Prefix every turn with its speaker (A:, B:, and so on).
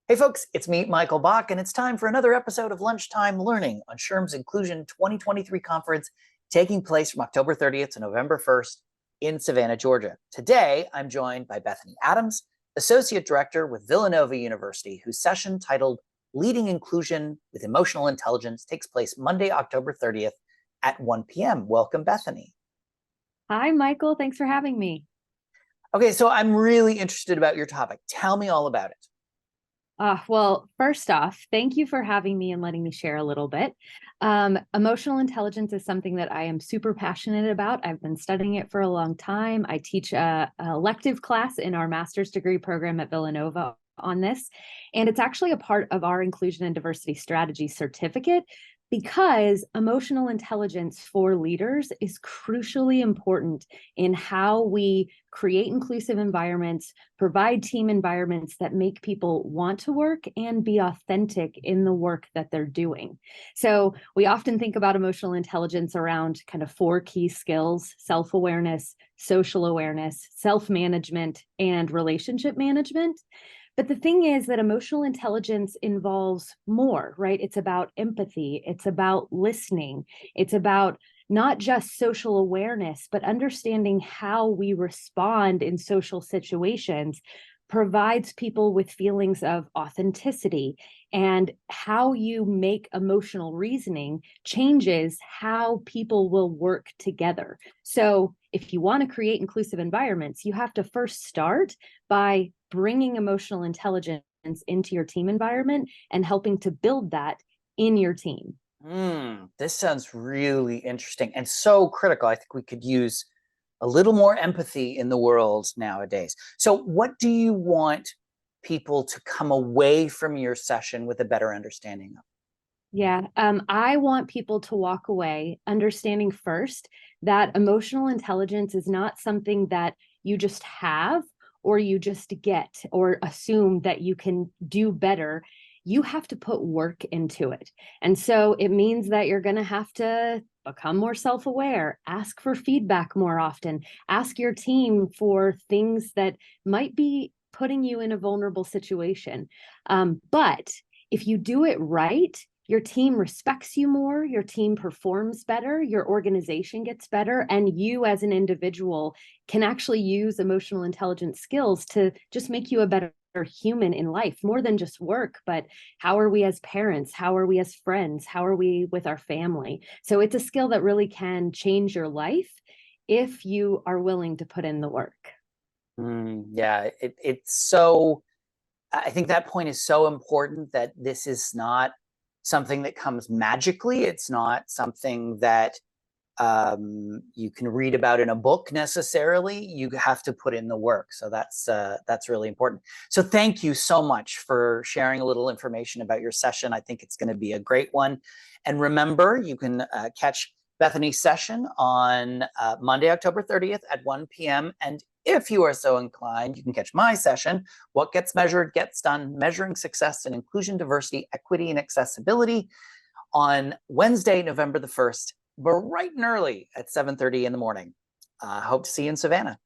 A: Hey folks, it's me, Michael Bach, and it's time for another episode of Lunchtime Learning on SHRM's Inclusion 2023 conference taking place from October 30th to November 1st in Savannah, Georgia. Today, I'm joined by Bethany Adams, Associate Director with Villanova University, whose session titled Leading Inclusion with Emotional Intelligence takes place Monday, October 30th at 1 p.m. Welcome, Bethany.
B: Hi, Michael. Thanks for having me.
A: Okay, so I'm really interested about your topic. Tell me all about it.
B: Well, first off, thank you for having me and letting me share a little bit. Emotional intelligence is something that I am super passionate about. I've been studying it for a long time. I teach an elective class in our master's degree program at Villanova on this, and it's actually a part of our inclusion and diversity strategy certificate because emotional intelligence for leaders is crucially important in how we create inclusive environments, provide team environments that make people want to work and be authentic in the work that they're doing. So we often think about emotional intelligence around kind of four key skills: self-awareness, social awareness, self-management, and relationship management. But the thing is that emotional intelligence involves more, right? It's about empathy. It's about listening. It's about not just social awareness, but understanding how we respond in social situations provides people with feelings of authenticity, and how you make emotional reasoning changes how people will work together. So if you want to create inclusive environments, you have to first start by bringing emotional intelligence into your team environment and helping to build that in your team.
A: This sounds really interesting and so critical. I think we could use a little more empathy in the world nowadays. So what do you want people to come away from your session with a better understanding of?
B: Yeah, I want people to walk away understanding first that emotional intelligence is not something that you just have or you just get or assume that you can do better. You have to put work into it. And so it means that you're going to have to become more self-aware, ask for feedback more often, ask your team for things that might be putting you in a vulnerable situation. But if you do it right, your team respects you more, your team performs better, your organization gets better, and you as an individual can actually use emotional intelligence skills to just make you a better human in life, more than just work, but how are we as parents? How are we as friends? How are we with our family? So it's a skill that really can change your life if you are willing to put in the work.
A: Yeah, it's so, I think that point is so important, that this is not something that comes magically. It's not something that you can read about in a book necessarily. You have to put in the work. So that's really important. So thank you so much for sharing a little information about your session. I think it's going to be a great one. And remember, you can catch Bethany's session on Monday, October 30th at 1 p.m. And if you are so inclined, you can catch my session, What Gets Measured Gets Done, Measuring Success in Inclusion, Diversity, Equity, and Accessibility, on Wednesday, November the 1st, but bright and early at 7:30 in the morning. Hope to see you in Savannah.